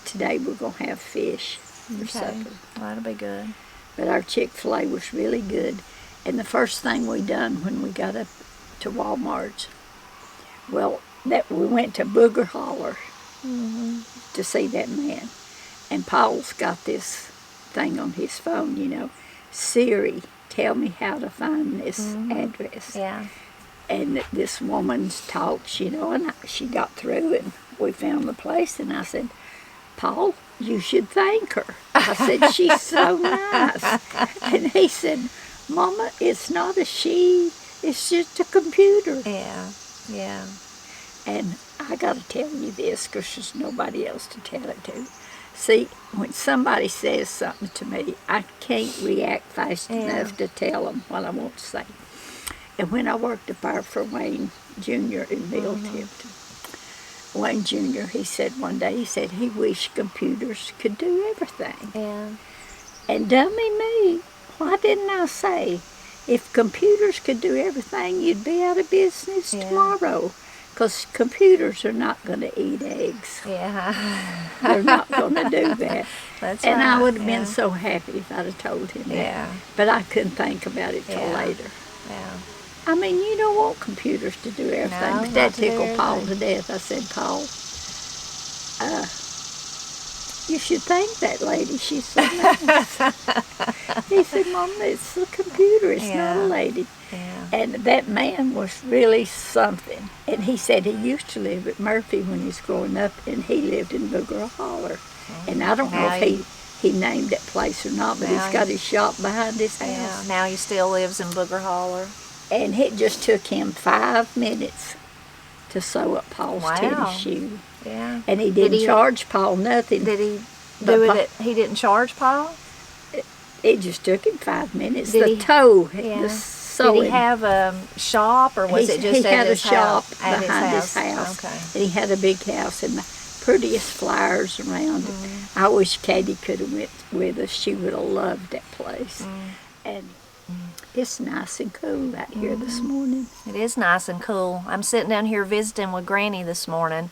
today we're going to have fish for supper. Well, that'll be good. But our Chick-fil-A was really good. And the first thing we done when we got up to Walmart's, well, we went to Booger Holler to see that man. And Paul's got this thing on his phone, you know, Siri, tell me how to find this address. Yeah. And this woman's talked, you know, and she got through and we found the place. And I said, Paul, you should thank her. I said, she's so nice. And he said, Mama, it's not a she, it's just a computer. Yeah, yeah. And I got to tell you this because there's nobody else to tell it to. See, when somebody says something to me, I can't react fast enough to tell them what I want to say. And when I worked up there for Wayne Jr. in Bill Tipton, Wayne Jr., he said one day, he said he wished computers could do everything. Yeah. And dummy me, why didn't I say, if computers could do everything, you'd be out of business tomorrow? Because computers are not going to eat eggs. Yeah. They're not going to do that. That's and right. I would have been so happy if I'd have told him that. But I couldn't think about it till later. Yeah. I mean, you don't want computers to do everything. No, But that not to do tickled Paul to everything. death. I said, Paul, you should thank that lady. She's so nice. He said, Mom, it's the computer. It's not a lady. Yeah. And that man was really something. And he said he used to live at Murphy when he was growing up, and he lived in Booger Holler. And I don't know if he named that place or not, but he's got his shop behind his house. Yeah, now he still lives in Booger Holler. And it just took him 5 minutes to sew up Paul's tennis shoe. Yeah. And he didn't charge Paul nothing. Did he do it? He didn't charge Paul? It just took him 5 minutes. Did the he, toe, yeah. the sewing. Did he have a shop, or was it just at his house? He had a shop behind his house. Okay. And he had a big house and the prettiest flowers around it. I wish Katie could have went with us. She would have loved that place. And it's nice and cool out here this morning. It is nice and cool. I'm sitting down here visiting with Granny this morning.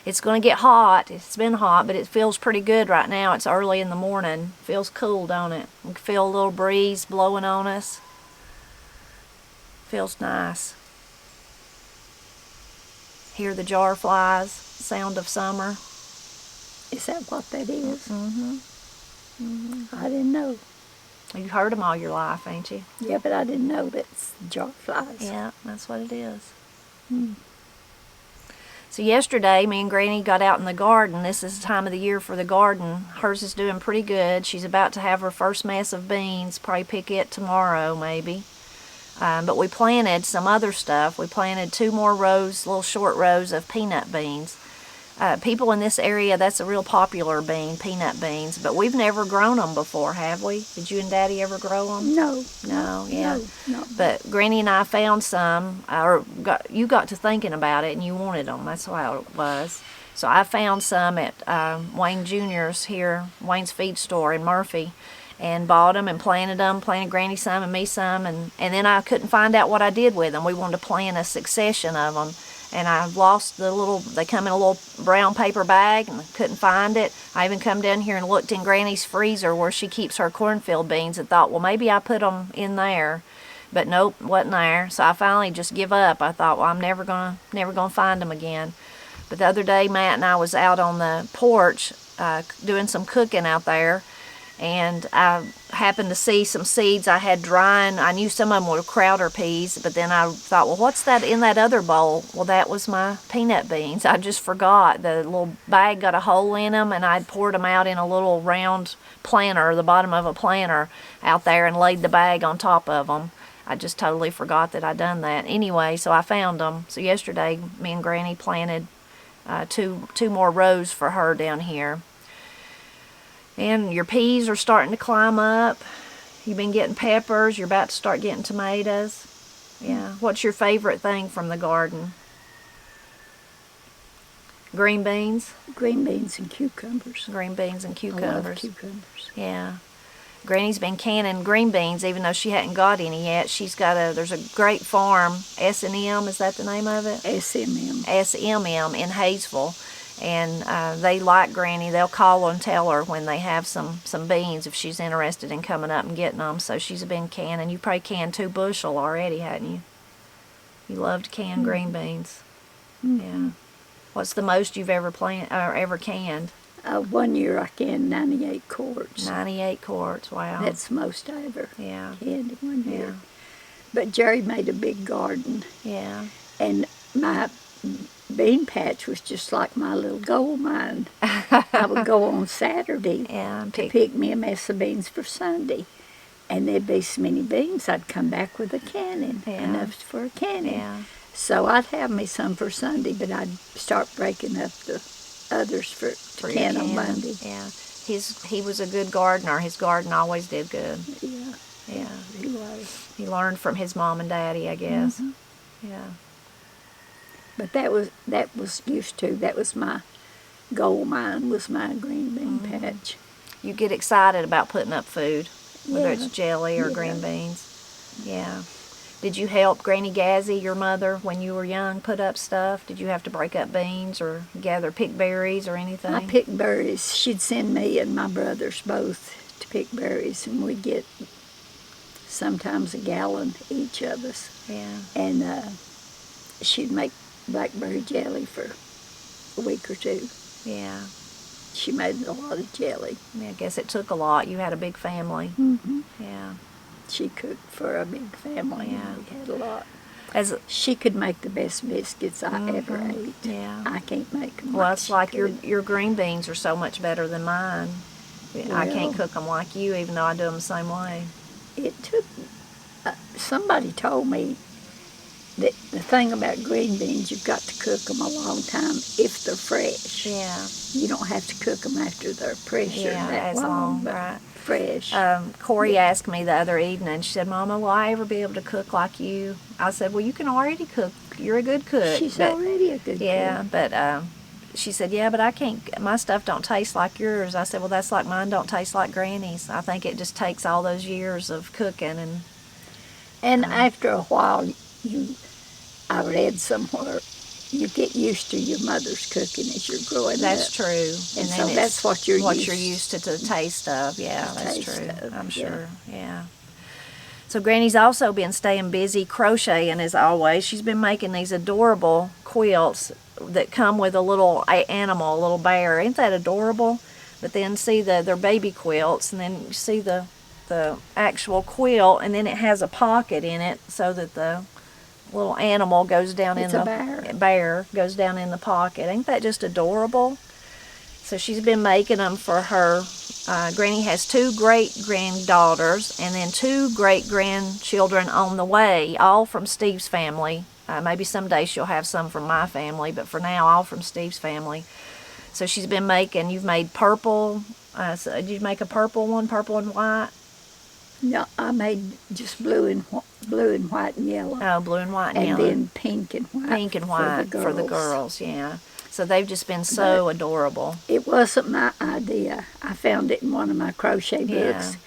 It's going to get hot. It's been hot, but it feels pretty good right now. It's early in the morning. Feels cool, don't it? You can feel a little breeze blowing on us. Feels nice. Hear the jar flies, sound of summer. Is that what that is? I didn't know. You've heard them all your life, ain't you? Yeah, but I didn't know that's jar flies. Yeah, that's what it is. So yesterday, me and Granny got out in the garden. This is the time of the year for the garden. Hers is doing pretty good. She's about to have her first mess of beans. Probably pick it tomorrow, maybe. But we planted some other stuff. We planted 2 more rows, little short rows of peanut beans. People in this area, that's a real popular bean, peanut beans. But we've never grown them before, have we? Did you and Daddy ever grow them? No. No, yeah. No. But Granny and I found some, you got to thinking about it and you wanted them. That's how it was. So I found some at Wayne Jr.'s here, Wayne's Feed Store in Murphy, and bought them and planted Granny some and me some, and then I couldn't find out what I did with them. We wanted to plant a succession of them. And I lost they come in a little brown paper bag, and I couldn't find it. I even come down here and looked in Granny's freezer where she keeps her cornfield beans and thought, well, maybe I put them in there. But nope, wasn't there. So I finally just give up. I thought, well, I'm never gonna find them again. But the other day, Matt and I was out on the porch doing some cooking out there, and I happened to see some seeds I had drying. I knew some of them were Crowder peas, but then I thought, well, what's that in that other bowl? Well, that was my peanut beans. I just forgot. The little bag got a hole in them, and I'd poured them out in a little round planter, the bottom of a planter out there, and laid the bag on top of them. I just totally forgot that I'd done that. Anyway, so I found them. So yesterday, me and Granny planted two more rows for her down here. And your peas are starting to climb up. You've been getting peppers. You're about to start getting tomatoes. Yeah. What's your favorite thing from the garden? Green beans? Green beans and cucumbers. Green beans and cucumbers. I love cucumbers. Yeah. Granny's been canning green beans, even though she hadn't got any yet. There's a great farm, S&M, is that the name of it? SMM. SMM in Hayesville. And they like Granny. They'll call her and tell her when they have some beans if she's interested in coming up and getting them. So she's been canning. You probably canned 2 bushel already, hadn't you? You love to can green beans. Yeah. What's the most you've ever ever canned? 1 year I canned 98 quarts. 98 quarts. Wow. That's the most I ever Yeah. canned in 1 year. Yeah. But Jerry made a big garden, Yeah. and my bean patch was just like my little gold mine. I would go on Saturday Yeah. to pick me a mess of beans for Sunday, and there'd be so many beans I'd come back with a canning, Yeah. enough for a canning. Yeah. So I'd have me some for Sunday, but I'd start breaking up the others to your can on canning. Monday. Yeah. He was a good gardener. His garden always did good. Yeah, Yeah. he was. He learned from his mom and daddy, I guess. Mhm. Yeah. But that was used to. That was my gold mine. Was my green bean patch. You get excited about putting up food, whether Yeah. it's jelly or Yeah. green beans. Yeah. Did you help Granny Gazzy, your mother, when you were young, put up stuff? Did you have to break up beans or pick berries or anything? I picked berries. She'd send me and my brothers both to pick berries, and we'd get sometimes a gallon each of us. Yeah. And she'd make blackberry jelly for a week or two. Yeah. She made a lot of jelly. Yeah, I guess it took a lot. You had a big family. Mm-hmm. Yeah. She cooked for a big family. Yeah. And we had a lot. As She could make the best biscuits I ever ate. Yeah. I can't make them. Well, like it's she like could. your green beans are so much better than mine. I can't Well- cook them like you, even though I do them the same way. It took. Somebody told me that the thing about green beans, you've got to cook them a long time if they're fresh. Yeah. You don't have to cook them after they're pressure Yeah, that as long, but right. fresh. Corey asked me the other evening, she said, Mama, will I ever be able to cook like you? I said, well, you can already cook. You're a good cook. She's but, already a good yeah, cook. but she said, yeah, but I can't, my stuff don't taste like yours. I said, well, that's like mine don't taste like Granny's. I think it just takes all those years of cooking And after a while, I read somewhere, you get used to your mother's cooking as you're growing that's up. true. And then so it's that's what you're used to the taste of. Yeah, The that's taste true. of, I'm yeah. sure. Yeah. So Granny's also been staying busy crocheting as always. She's been making these adorable quilts that come with a little animal, a little bear. Ain't that adorable? But then see they're baby quilts, and then you see the actual quilt, and then it has a pocket in it so that the little animal goes down It's in a the bear. goes down in the pocket. Ain't that just adorable? So she's been making them for her. Granny has 2 great-granddaughters and then 2 great-grandchildren on the way, all from Steve's family. Maybe someday she'll have some from my family, but for now, all from Steve's family. So she's been making, you've made purple. So did you make a purple one, purple and white? No, I made just blue and white and yellow. Oh, blue and white and, And yellow. then pink and white. Pink and white for the girls. Yeah. So they've just been so adorable. It wasn't my idea. I found it in one of my crochet books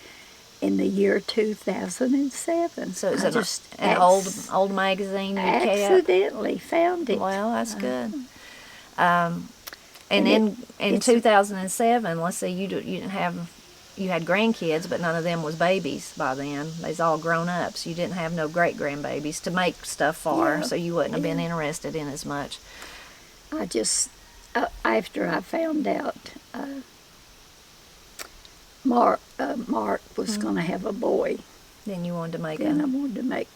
in the year 2007. So is I it just an old magazine you kept? accidentally found it. Well, that's good. And And then in it's- 2007, let's see, you had grandkids, but none of them was babies by then. They's all grown ups. You didn't have no great grandbabies to make stuff for, Yeah, so you wouldn't have been yeah. interested in as much. I just, after I found out Mark was going to have a boy, Then you wanted to make then I wanted to make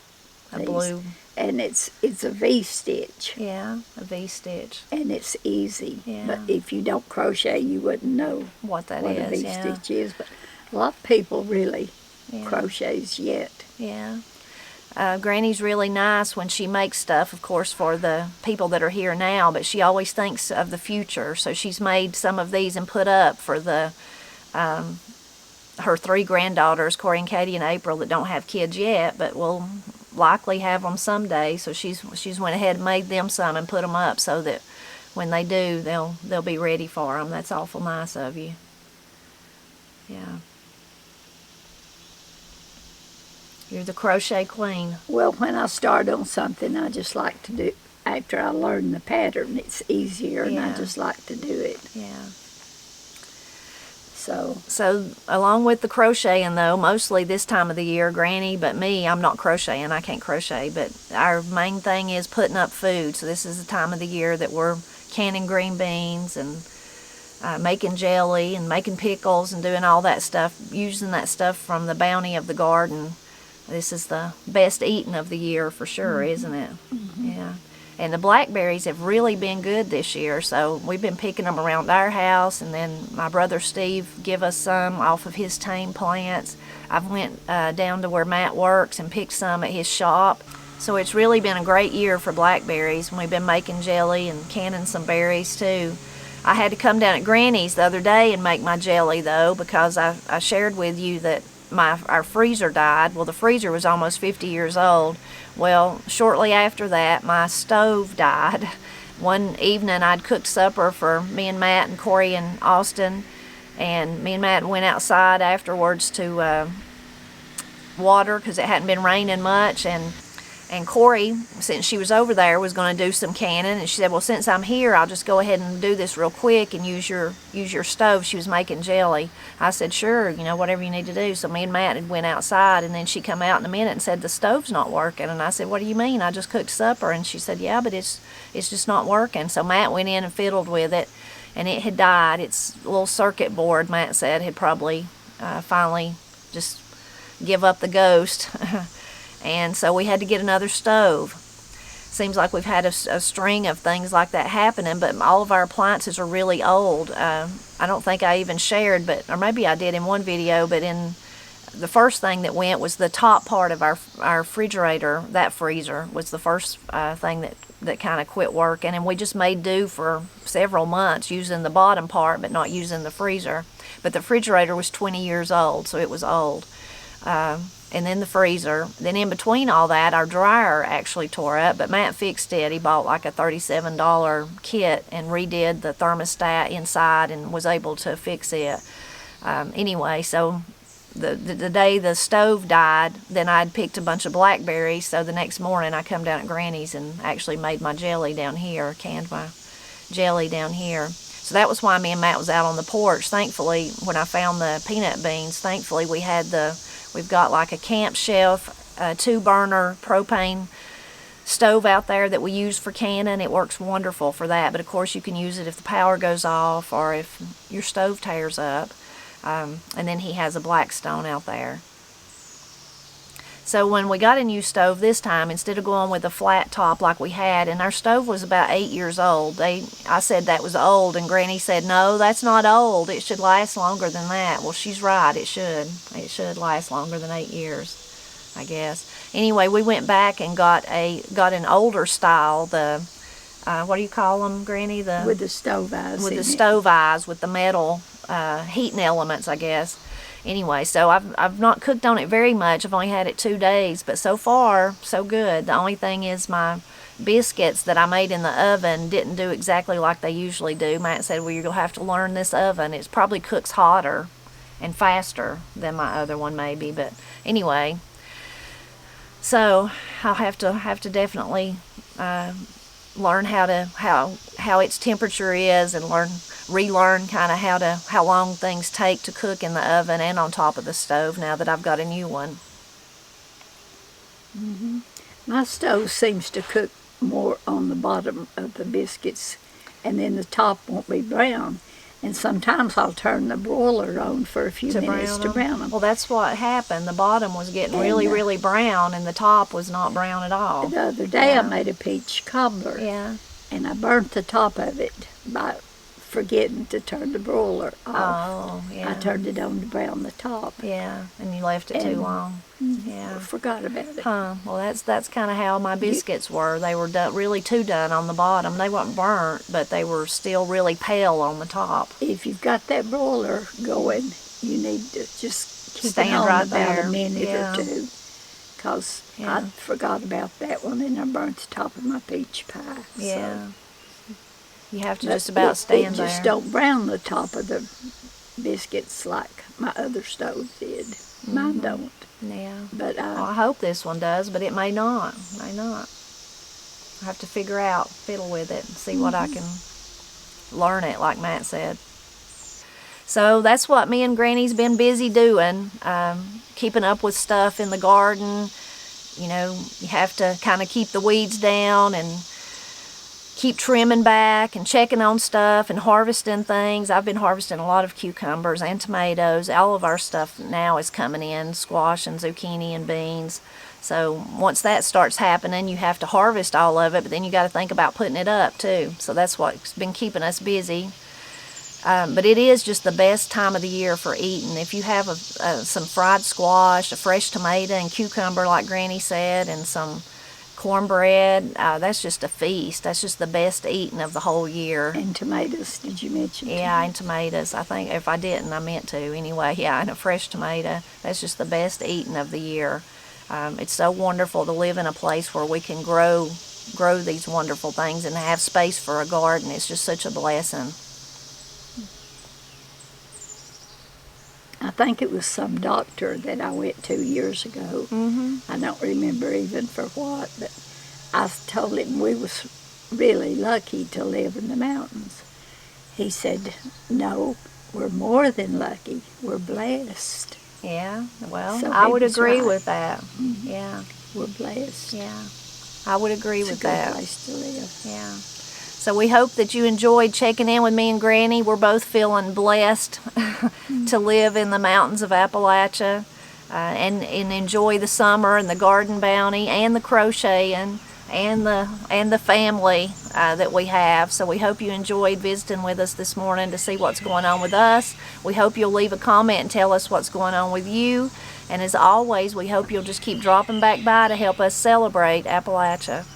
a these. blue, And it's a V-stitch, yeah, a V-stitch. and it's easy. Yeah. But if you don't crochet, you wouldn't know What that what a is, yeah. V-stitch is. But a lot of people really Yeah. crochets yet. Yeah. Granny's really nice when she makes stuff, of course, for the people that are here now, but she always thinks of the future. So she's made some of these and put up for the her 3 granddaughters, Corey and Katie and April, that don't have kids yet, but will likely have them someday. So she's went ahead and made them some and put them up so that when they do, they'll be ready for them. That's awful nice of you. Yeah. You're the crochet queen. Well, when I start on something, I just like to after I learn the pattern, it's easier, and I Yeah. just like to do it. Yeah. So along with the crocheting, though, mostly this time of the year, Granny, but me, I'm not crocheting. I can't crochet. But our main thing is putting up food. So this is the time of the year that we're canning green beans and making jelly and making pickles and doing all that stuff, using that stuff from the bounty of the garden. This is the best eating of the year for sure, isn't it? Yeah. And the blackberries have really been good this year, so we've been picking them around our house, and then my brother Steve give us some off of his tame plants. I've went down to where Matt works and picked some at his shop. So it's really been a great year for blackberries, and we've been making jelly and canning some berries too. I had to come down at Granny's the other day and make my jelly, though, because I shared with you that our freezer died. Well, the freezer was almost 50 years old. Well, shortly after that, my stove died. One evening, I'd cooked supper for me and Matt and Corey and Austin, and me and Matt went outside afterwards to water because it hadn't been raining much, and Corey, since she was over there, was going to do some canning, and she said, well, since I'm here, I'll just go ahead and do this real quick and use your stove. She was making jelly. I said, sure, whatever you need to do. So me and Matt had went outside, and then she come out in a minute and said, the stove's not working. And I said, what do you mean? I just cooked supper. And she said, yeah, but it's just not working. So Matt went in and fiddled with it, and it had died. Its little circuit board, Matt said, had probably finally just give up the ghost. And so we had to get another stove. Seems like we've had a string of things like that happening, but all of our appliances are really old. I don't think I even shared, or maybe I did in one video, but in the first thing that went was the top part of our refrigerator. That freezer was the first thing that kind of quit working, and we just made do for several months using the bottom part but not using the freezer. But the refrigerator was 20 years old, so it was old. And then the freezer. Then in between all that, our dryer actually tore up, but Matt fixed it. He bought like a $37 kit and redid the thermostat inside and was able to fix it. Anyway, so the day the stove died, then I'd picked a bunch of blackberries, so the next morning I come down at Granny's and actually made my jelly down here, canned my jelly down here. So that was why me and Matt was out on the porch. Thankfully, when I found the peanut beans, thankfully we've got like a camp shelf, a 2-burner propane stove out there that we use for canning. It works wonderful for that, but of course you can use it if the power goes off or if your stove tears up. And then he has a Blackstone out there. So when we got a new stove this time, instead of going with a flat top like we had, and our stove was about 8 years old, I said that was old, and Granny said, no, that's not old. It should last longer than that. Well, she's right. It should. It should last longer than 8 years, I guess. Anyway, we went back and got an older style, what do you call them, Granny? With the stove eyes. With the stove eyes, with the metal heating elements, I guess. Anyway, so I've not cooked on it very much. I've only had it 2 days, but so far, so good. The only thing is my biscuits that I made in the oven didn't do exactly like they usually do. Matt said, well, you'll have to learn this oven. It probably cooks hotter and faster than my other one maybe, but anyway. So I'll have to definitely learn how its temperature is and relearn kind of how long things take to cook in the oven and on top of the stove now that I've got a new one. Mm-hmm. My stove seems to cook more on the bottom of the biscuits, and then the top won't be brown. And sometimes I'll turn the broiler on for a few minutes to brown them. Well, that's what happened. The bottom was getting really brown, and the top was not brown at all. The other day I made a peach cobbler. Yeah. And I burnt the top of it by forgetting to turn the broiler off. Oh, yeah. I turned it on to brown the top. Yeah, and you left it too long. Yeah. I forgot about it. Huh. Well, that's kind of how my biscuits were. They were really too done on the bottom. They weren't burnt, but they were still really pale on the top. If you've got that broiler going, you need to just keep Stand it on right about there. a minute or two. Because I forgot about that one, and I burnt the top of my peach pie. Yeah. So. You have to just about stand there. It just don't brown the top of the biscuits like my other stove did. Mine don't. Yeah. But well, I hope this one does, but it may not. May not. I have to fiddle with it and see what I can learn it, like Matt said. So that's what me and Granny's been busy doing, keeping up with stuff in the garden. You know, you have to kind of keep the weeds down and keep trimming back and checking on stuff and harvesting things. I've been harvesting a lot of cucumbers and tomatoes. All of our stuff now is coming in, squash and zucchini and beans. So once that starts happening, you have to harvest all of it, but then you got to think about putting it up too. So that's what's been keeping us busy. But it is just the best time of the year for eating. If you have some fried squash, a fresh tomato and cucumber like Granny said, and some cornbread, that's just a feast. That's just the best eating of the whole year. And tomatoes, did you mention? Yeah, and tomatoes. I think if I didn't, I meant to anyway. Yeah, and a fresh tomato. That's just the best eating of the year. It's so wonderful to live in a place where we can grow these wonderful things and have space for a garden. It's just such a blessing. I think it was some doctor that I went to years ago. I don't remember even for what, but I told him we was really lucky to live in the mountains. He said, no, we're more than lucky. We're blessed. Yeah, well, So I he would was agree right. with that. Yeah, We're blessed. yeah, I would agree It's with a good that. place to live. Yeah. So we hope that you enjoyed checking in with me and Granny. We're both feeling blessed to live in the mountains of Appalachia and enjoy the summer and the garden bounty and the crocheting and the family that we have. So we hope you enjoyed visiting with us this morning to see what's going on with us. We hope you'll leave a comment and tell us what's going on with you. And as always, we hope you'll just keep dropping back by to help us celebrate Appalachia.